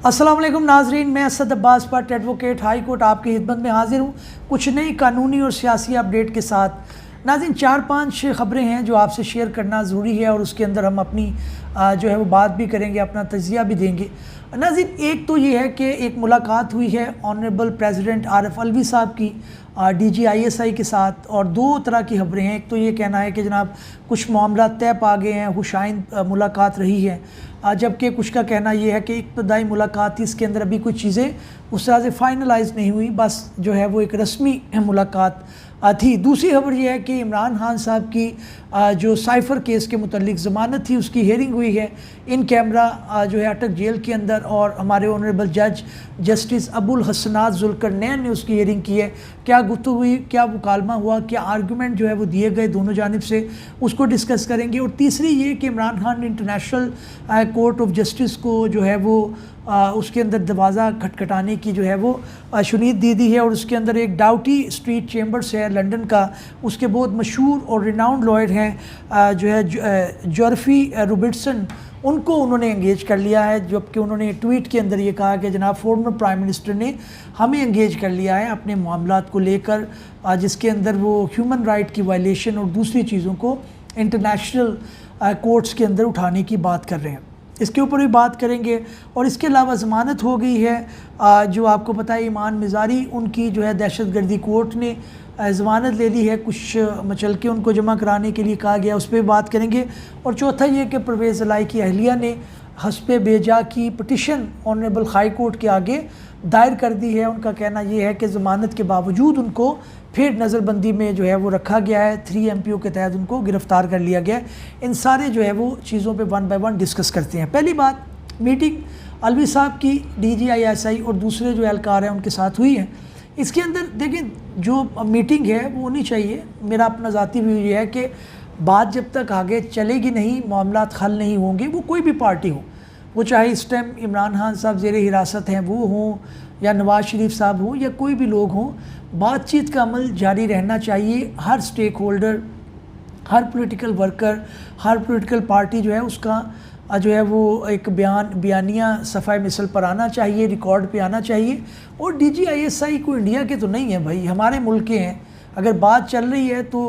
अस्सलाम वालेकुम नाजरीन, मैं Asad Abbas Bhatt advocate high court आपकी खिदमत में हाजिर हूँ कुछ नई कानूनी और सियासी अपडेट के साथ। नाज़रीन, 4-5 ख़बरें हैं जो आपसे शेयर करना ज़रूरी है और उसके अंदर हम अपनी जो है वो बात भी करेंगे, अपना तजिया भी देंगे। नाज़रीन, एक तो ये है कि एक मुलाकात हुई है ऑनरेबल प्रेसिडेंट आरिफ अलवी साहब की DGISI के साथ, और दो तरह की खबरें हैं। एक तो ये कहना है कि जनाब कुछ मामला तय पा गए हैं, हुशाइन मुलाकात रही है, जबकि कुछ का कहना ये है कि इब्तदाई मुलाकात थी, इसके अंदर अभी कुछ चीज़ें उस तरह से फाइनलाइज नहीं हुई, बस जो है वो एक रस्मी मुलाकात थी। दूसरी खबर ये है कि इमरान खान साहब की जो साइफ़र केस के मुतल्लिक ज़मानत थी उसकी हेयरिंग हुई है इन कैमरा जो है अटक जेल के अंदर, और हमारे ऑनरेबल जज जस्टिस अबुल हसनात जुल्करनैन ने उसकी हेयरिंग की है। क्या गुफ्तगू हुई, क्या मुकालमा हुआ, क्या आर्गूमेंट जो है वो दिए गए दोनों जानिब से, उसको डिस्कस करेंगे। और तीसरी ये कि इमरान खान ने इंटरनेशनल कोर्ट ऑफ जस्टिस को जो है वो उसके अंदर दरवाज़ा खटखटाने की जो है वो शुनीद दे दी है, और उसके अंदर एक डाउटी स्ट्रीट चैम्बर्स है लंदन का, उसके बहुत मशहूर और रिनाउंड लॉयर हैं जो है जॉर्फी रॉबर्टसन, उनको उन्होंने एंगेज कर लिया है। जबकि उन्होंने ट्वीट के अंदर ये कहा कि जनाब फॉर्मर प्राइम मिनिस्टर ने हमें एंगेज कर लिया है अपने मामलात को लेकर, जिसके अंदर वो ह्यूमन राइट की वायलेशन और दूसरी चीज़ों को इंटरनेशनल कोर्ट्स के अंदर उठाने की बात कर रहे हैं। इसके ऊपर भी बात करेंगे। और इसके अलावा ज़मानत हो गई है जो आपको पता है ईमान मिज़ारी, उनकी जो है दहशतगर्दी कोर्ट ने ज़मानत ले ली है, कुछ मचलके उनको जमा कराने के लिए कहा गया, उस पर बात करेंगे। और चौथा ये कि परवेज़ इलाही की अहलिया ने हस्बे बेजा की पटिशन ऑनरेबल हाई कोर्ट के आगे दायर कर दी है। उनका कहना यह है कि ज़मानत के बावजूद उनको फिर नज़रबंदी में जो है वो रखा गया है, 3 MPO के तहत उनको गिरफ़्तार कर लिया गया है। इन सारे जो है वो चीज़ों पे 1 बाय 1 डिस्कस करते हैं। पहली बात, मीटिंग अलवी साहब की DGISI और दूसरे जो एहलकार हैं उनके साथ हुई है। इसके अंदर देखें, जो मीटिंग है वो होनी चाहिए, मेरा अपना ज़ाती व्यू ये है कि बात जब तक आगे चलेगी नहीं, मामलात हल नहीं होंगे, वो कोई भी पार्टी हो, वो चाहे इस टाइम इमरान खान साहब ज़ेर हिरासत हैं वो हों, या नवाज़ शरीफ साहब हों, या कोई भी लोग हों, बातचीत का अमल जारी रहना चाहिए। हर स्टेक होल्डर, हर पॉलिटिकल वर्कर, हर पॉलिटिकल पार्टी जो है उसका जो है वो एक बयानिया सफ़ाई मिसल पर आना चाहिए, रिकॉर्ड पे आना चाहिए। और DGISI को इंडिया के तो नहीं है भाई, हमारे मुल्क के हैं। अगर बात चल रही है तो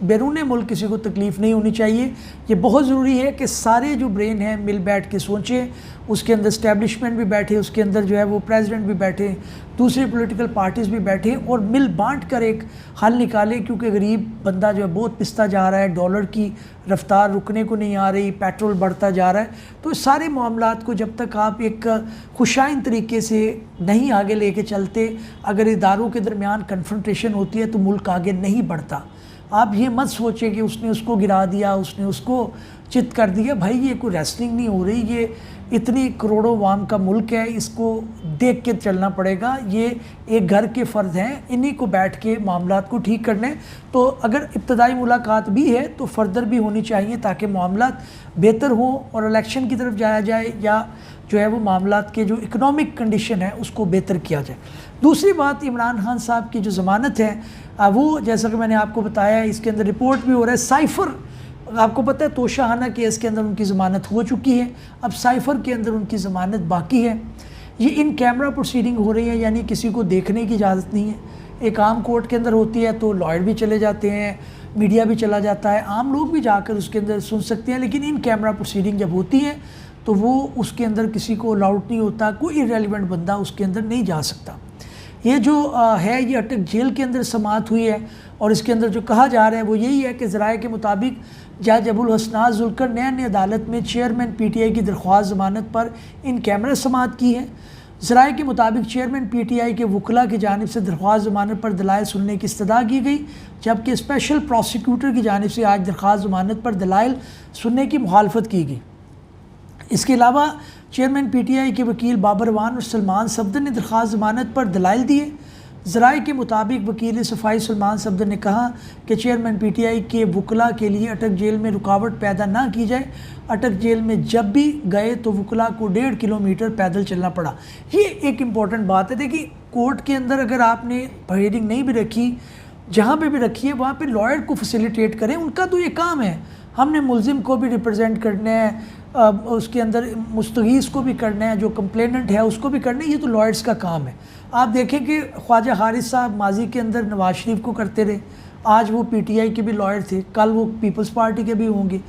बैरून मुल्क किसी को तकलीफ़ नहीं होनी चाहिए। ये बहुत ज़रूरी है कि सारे जो ब्रेन हैं मिल बैठ के सोचें, उसके अंदर इस्टेब्लिशमेंट भी बैठे, उसके अंदर जो है वो प्रेसिडेंट भी बैठे, दूसरे पॉलिटिकल पार्टीज़ भी बैठे, और मिल बांट कर एक हल निकालें। क्योंकि गरीब बंदा जो है बहुत पिसता जा रहा है, डॉलर की रफ्तार रुकने को नहीं आ रही, पेट्रोल बढ़ता जा रहा है। तो सारे मामलात को जब तक आप एक खुशाइन तरीके से नहीं आगे लेके चलते, अगर इदारों के दरमियान कन्फ्रंटेशन होती है तो मुल्क आगे नहीं बढ़ता। आप ये मत सोचें कि उसने उसको गिरा दिया, उसने उसको चित कर दिया। भाई ये कोई रेसलिंग नहीं हो रही, ये इतनी करोड़ों वाम का मुल्क है, इसको देख के चलना पड़ेगा। ये एक घर के फ़र्द हैं, इन्हीं को बैठ के मामलात को ठीक करने। तो अगर इब्तदाई मुलाकात भी है तो फर्दर भी होनी चाहिए ताकि मामलात बेहतर हों और इलेक्शन की तरफ जाया जाए, या जो है वो मामलात के जो इकनॉमिक कंडीशन है उसको बेहतर किया जाए। दूसरी बात, इमरान खान साहब की जो ज़मानत है वो जैसा कि मैंने आपको बताया, इसके अंदर रिपोर्ट भी हो रहा है। साइफ़र, आपको पता है तोशाखाना केस के अंदर उनकी ज़मानत हो चुकी है, अब साइफ़र के अंदर उनकी ज़मानत बाकी है। ये इन कैमरा प्रोसीडिंग हो रही है, यानी किसी को देखने की इजाज़त नहीं है। एक आम कोर्ट के अंदर होती है तो लॉयर भी चले जाते हैं, मीडिया भी चला जाता है, आम लोग भी जाकर उसके अंदर सुन सकते हैं। लेकिन इन कैमरा प्रोसीडिंग जब होती है तो वो उसके अंदर किसी को अलाउड नहीं होता, कोई इरेलीवेंट बंदा उसके अंदर नहीं जा सकता। ये जो है ये अटक जेल के अंदर समाअत हुई है, और इसके अंदर जो कहा जा रहा है वो यही है कि ज़राए के मुताबिक जज अबुल हसनात जुल्करनैन ने अदालत में चेयरमैन PTI की दरख्वास्त ज़मानत पर इन कैमरा समाअत की है। ज़राए के मुताबिक चेयरमैन PTI के वकला की जानिब से दरख्वास्त ज़मानत पर दलाइल सुनने की इस्तदा की गई, जबकि स्पेशल प्रोसिक्यूटर की जानिब से आज दरख्वास्त ज़मानत पर दलाइल सुनने की मुखालफत की गई। इसके अलावा चेयरमैन PTI के वकील बाबर वान और सलमान सफदर ने दरख्वास्त ज़मानत पर दलाइल दिए। ज़राए के मुताबिक वकील सफ़ाई सलमान सफदर ने कहा कि चेयरमैन PTI के वकला के लिए अटक जेल में रुकावट पैदा ना की जाए। अटक जेल में जब भी गए तो वकला को 1.5 किलोमीटर पैदल चलना पड़ा। ये एक इम्पॉर्टेंट बात है। देखिए, कोर्ट के अंदर अगर आपने हियरिंग नहीं भी रखी, जहाँ पे भी रखी है वहाँ पे लॉयर को फैसिलिटेट करें, उनका तो ये काम है। हमने मुलजिम को भी रिप्रेजेंट करना है, उसके अंदर मुस्तगीस को भी करना है, जो कंप्लेनेंट है उसको भी करना है। ये तो लॉयर्स का काम है। आप देखें कि ख्वाजा हारिस साहब माजी के अंदर नवाज शरीफ को करते रहे, आज वो पीटीआई के भी लॉयर थे, कल वो पीपल्स पार्टी के भी होंगे।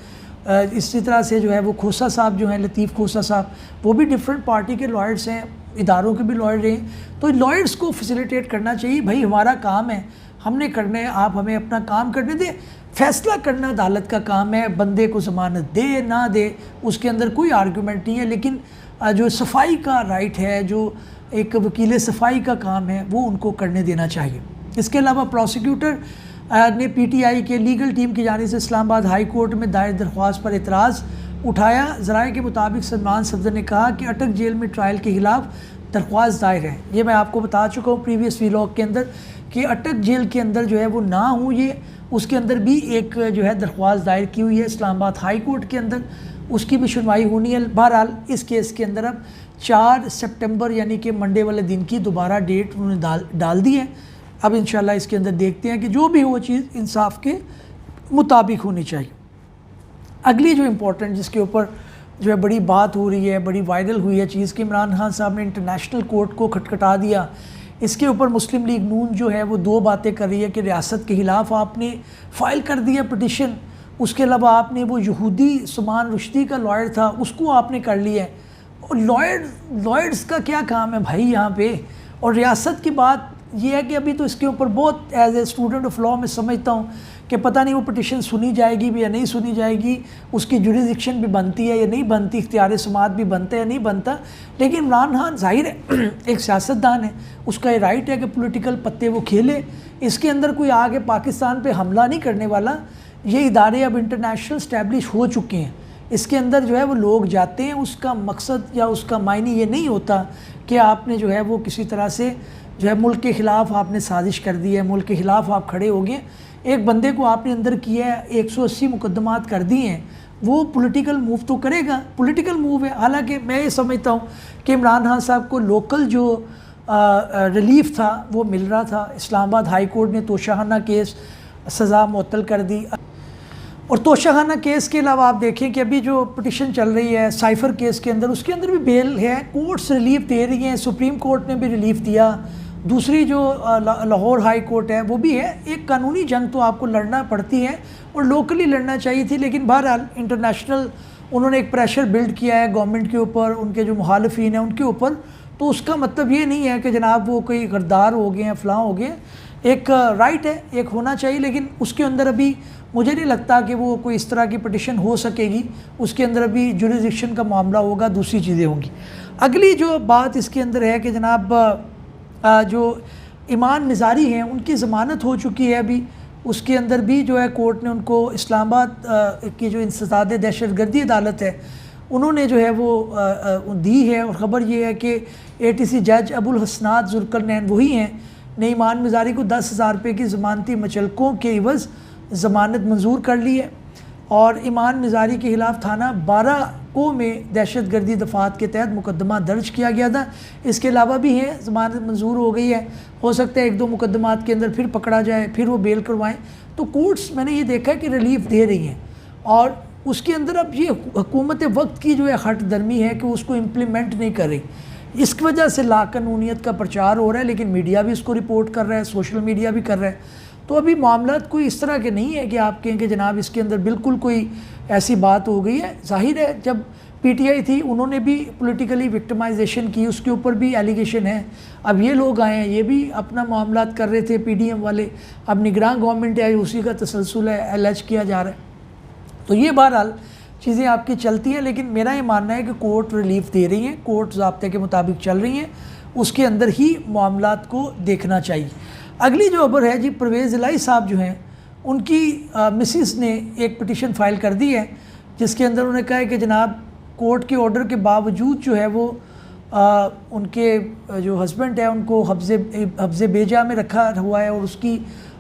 इसी तरह से जो है वो खोसा साहब जो हैं, लतीफ़ खोसा साहब, वो भी डिफरेंट पार्टी के लॉयर्स हैं, इदारों के भी लॉयर रहे हैं। तो लॉयर्स को फैसिलिटेट करना चाहिए, भाई हमारा काम है, हमने करना है, आप हमें अपना काम करने दें। फैसला करना अदालत का काम है, बंदे को ज़मानत दे ना दे उसके अंदर कोई आर्गूमेंट नहीं है, लेकिन जो सफाई का राइट है, जो एक वकील सफाई का काम है, वो उनको करने देना चाहिए। इसके अलावा प्रोसिक्यूटर ने पीटीआई के लीगल टीम की जानिब से इस्लामाबाद हाई कोर्ट में दायर दरख्वास्त पर एतराज़ उठाया। ज़राए के मुताबिक सलमान सफदर ने कहा कि अटक जेल में ट्रायल के ख़िलाफ़ दरख्वास्त दायर है। ये मैं आपको बता चुका हूँ प्रीवियस व्लॉग के अंदर कि अटक जेल के अंदर जो है वो ना हूँ, ये उसके अंदर भी एक जो है दरख्वास्त दायर की हुई है इस्लामाबाद हाई कोर्ट के अंदर, उसकी भी सुनवाई होनी है। बहरहाल इस केस के अंदर अब 4 सितंबर यानी कि मंडे वाले दिन की दोबारा डेट उन्होंने डाल दी है। अब इंशाल्लाह इसके अंदर देखते हैं कि जो भी वो चीज़ इंसाफ के मुताबिक होनी चाहिए। अगली जो इम्पोर्टेंट जिसके ऊपर जो है बड़ी बात हो रही है, बड़ी वायरल हुई है चीज़ कि इमरान खान साहब ने इंटरनेशनल कोर्ट को खटखटा दिया। इसके ऊपर मुस्लिम लीग नून जो है वो 2 बातें कर रही है कि रियासत के ख़िलाफ़ आपने फ़ाइल कर दिया पिटिशन, उसके अलावा आपने वो यहूदी सुमान रुश्दी का लॉयर था उसको आपने कर लिया है। और लॉयर्स का क्या काम है भाई यहाँ पे। और रियासत की बात ये है कि अभी तो इसके ऊपर बहुत as a student of law मैं समझता हूँ कि पता नहीं वो पिटिशन सुनी जाएगी भी या नहीं सुनी जाएगी, उसकी जुरिडिक्शन भी बनती है या नहीं बनती, इख्तियार समात भी बनता है या नहीं बनता। लेकिन इमरान खान जाहिर है एक सियासतदान है, उसका ये राइट है कि पॉलिटिकल पत्ते वो खेले। इसके अंदर कोई आगे पाकिस्तान पे हमला नहीं करने वाला। ये इदारे अब इंटरनेशनल स्टैब्लिश हो चुके हैं, इसके अंदर जो है वो लोग जाते हैं, उसका मकसद या उसका मायने ये नहीं होता कि आपने जो है वो किसी तरह से जो है मुल्क के ख़िलाफ़ आपने साजिश कर दी है, मुल्क के ख़िलाफ़ आप खड़े हो गए। एक बंदे को आपने अंदर किया है, 180 मुकदमात कर दिए हैं, वो पॉलिटिकल मूव तो करेगा, पॉलिटिकल मूव है। हालांकि मैं ये समझता हूँ कि इमरान खान साहब को लोकल जो रिलीफ था वो मिल रहा था। इस्लामाबाद हाई कोर्ट ने तोशाखाना केस सज़ा मुअत्तल कर दी। और तोशाखाना केस के अलावा आप देखें कि अभी जो पिटिशन चल रही है साइफ़र केस के अंदर, उसके अंदर भी बेल है, कोर्ट्स रिलीफ दे रही हैं, सुप्रीम कोर्ट ने भी रिलीफ दिया, दूसरी जो लाहौर हाई कोर्ट है वो भी है। एक कानूनी जंग तो आपको लड़ना पड़ती है और लोकली लड़ना चाहिए थी, लेकिन बहरहाल इंटरनेशनल उन्होंने एक प्रेशर बिल्ड किया है गवर्नमेंट के ऊपर, उनके जो मुखालिफिन हैं उनके ऊपर। तो उसका मतलब ये नहीं है कि जनाब वो कोई गद्दार हो गए हैं, फ़लाँ हो गए। एक राइट है, एक होना चाहिए, लेकिन उसके अंदर अभी मुझे नहीं लगता कि वो कोई इस तरह की पिटिशन हो सकेगी। उसके अंदर अभी जुरिडिक्शन का मामला होगा, दूसरी चीज़ें होंगी। अगली जो बात इसके अंदर है कि जनाब जो ईमान मिज़ारी हैं उनकी ज़मानत हो चुकी है अभी, उसके अंदर भी जो है कोर्ट ने उनको इस्लामाबाद की जो इंसदाद दहशतगर्दी अदालत है उन्होंने जो है वो दी है। और ख़बर ये है कि ATC जज अबुल हसनात जुल्करनैन वही हैं ने ईमान मिज़ारी को 10,000 रुपये की ज़मानती मचलकों के इवज़ ज़मानत मंजूर कर ली है। और ईमान मिज़ारी के ख़िलाफ़ थाना 12 को में दहशतगर्दी दफ़ात के तहत मुकदमा दर्ज किया गया था। इसके अलावा भी है, ज़मानत मंजूर हो गई है, हो सकता है 1-2 मुकदमात के अंदर फिर पकड़ा जाए, फिर वो बेल करवाएं। तो कोर्ट्स मैंने ये देखा है कि रिलीफ दे रही हैं। और उसके अंदर अब ये हुकूमत वक्त की जो है हट दर्मी है कि उसको इम्प्लीमेंट नहीं कर रही। इसकी वजह से लाकानूनियत का प्रचार हो रहा है, लेकिन मीडिया भी इसको रिपोर्ट कर रहा है, सोशल मीडिया भी कर रहा है। तो अभी मामला कोई इस तरह के नहीं है कि आप कहें कि जनाब इसके अंदर बिल्कुल कोई ऐसी बात हो गई है। जाहिर है जब PTI थी उन्होंने भी पॉलिटिकली विक्टिमाइजेशन की, उसके ऊपर भी एलिगेशन है। अब ये लोग आए हैं, ये भी अपना मामला कर रहे थे PDM वाले, अब निगरान गवर्नमेंट आई, उसी का तसलसल है, एलर्ज किया जा रहा है। तो ये बहरहाल चीज़ें आपकी चलती हैं, लेकिन मेरा ये मानना है कि कोर्ट रिलीफ दे रही हैं, कोर्ट ज़ाब्ते के मुताबिक चल रही हैं, उसके अंदर ही मामलात को देखना चाहिए। अगली जो खबर है जी, परवेज़ इलाही साहब जो हैं उनकी मिसिस ने एक पिटिशन फ़ाइल कर दी है, जिसके अंदर उन्होंने कहा है कि जनाब कोर्ट के ऑर्डर के बावजूद जो है वो उनके जो हस्बैंड है उनको हब्ज़े बेजा में रखा हुआ है और उसकी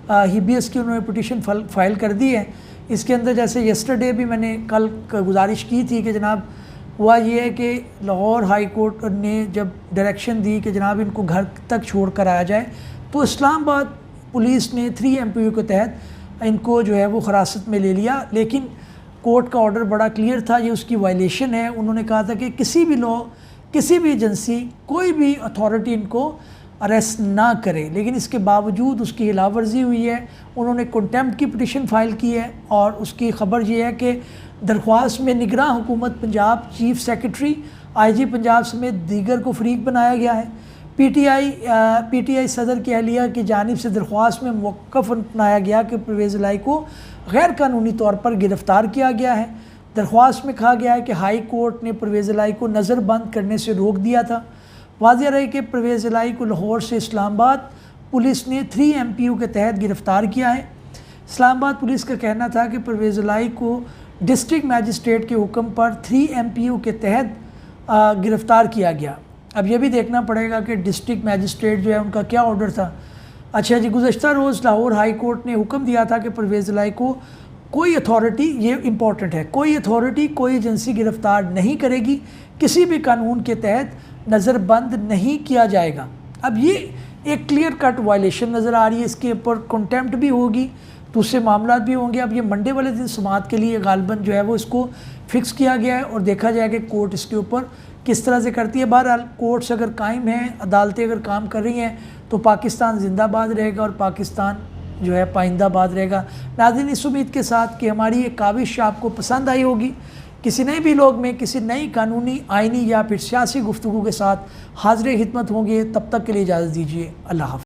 हिबियस की उन्होंने पिटिशन फ़ाइल कर दी है। इसके अंदर जैसे येस्टरडे भी मैंने कल गुजारिश की थी कि जनाब हुआ ये है कि लाहौर हाई कोर्ट ने जब डायरेक्शन दी कि जनाब इनको घर तक छोड़ कर आया जाए, तो इस्लामाबाद पुलिस ने 3 MPU के तहत इनको जो है वो हिरासत में ले लिया। लेकिन कोर्ट का ऑर्डर बड़ा क्लियर था, ये उसकी वायलेशन है। उन्होंने कहा था कि किसी भी लॉ, किसी भी एजेंसी, कोई भी अथॉरिटी इनको अरेस्ट ना करे, लेकिन इसके बावजूद उसकी खिलाफवर्जी हुई है। उन्होंने कंटेम्प्ट की पिटिशन फाइल की है और उसकी ख़बर ये है कि दरख्वास्त में निगरान हुकूमत Punjab, chief secretary, IG Punjab समेत दीगर को फरीक बनाया गया है। PTI सदर की अहलिया की जानिब से दरख्वास्त में मौक़िफ़ अपनाया गया कि परवेज़ इलाही को गैर कानूनी तौर पर गिरफ़्तार किया गया है। दरख्वास्त में कहा गया है कि हाई कोर्ट ने परवेज़ इलाही को नज़र बंद करने से रोक दिया था। वाज़ेह रहे कि परवेज़ इलाही को लाहौर से इस्लामाबाद पुलिस ने 3 MPU के तहत गिरफ़्तार किया है। इस्लामाबाद पुलिस का कहना था कि परवेज़ इलाही को डिस्ट्रिक्ट मैजिस्ट्रेट के हुक्म पर 3 MPU के तहत गिरफ़्तार किया गया। अब यह भी देखना पड़ेगा कि डिस्ट्रिक्ट मैजिस्ट्रेट जो है उनका क्या ऑर्डर था। अच्छा जी, गुज़श्ता रोज़ लाहौर हाई कोर्ट ने हुक्म दिया था कि परवेज़ इलाही को कोई अथॉरिटी, ये इम्पॉर्टेंट है, कोई अथॉरिटी, कोई एजेंसी गिरफ़्तार नहीं करेगी, किसी भी कानून के तहत नज़रबंद नहीं किया जाएगा। अब ये एक क्लियर कट वायलेशन नज़र आ रही है, इसके ऊपर कंटेम्प्ट भी होगी, दूसरे मामला भी होंगे। अब ये मंडे वाले दिन समाअत के लिए गालबन जो है वो इसको फ़िक्स किया गया है और देखा जाएगा कि कोर्ट इसके ऊपर किस तरह से करती है। बहरहाल कोर्ट्स अगर कायम हैं, अदालतें अगर काम कर रही हैं, तो पाकिस्तान जिंदाबाद रहेगा और पाकिस्तान जो है पाइंदाबाद रहेगा। नाज़रीन, इस उम्मीद के साथ कि हमारी ये काविश आपको पसंद आई होगी। किसी नए भी लोग में किसी नई कानूनी, आइनी या फिर सियासी गुफ्तगू के साथ हाज़िर खिदमत होंगे। तब तक के लिए इजाज़त दीजिए। अल्लाह हाफ़िज़।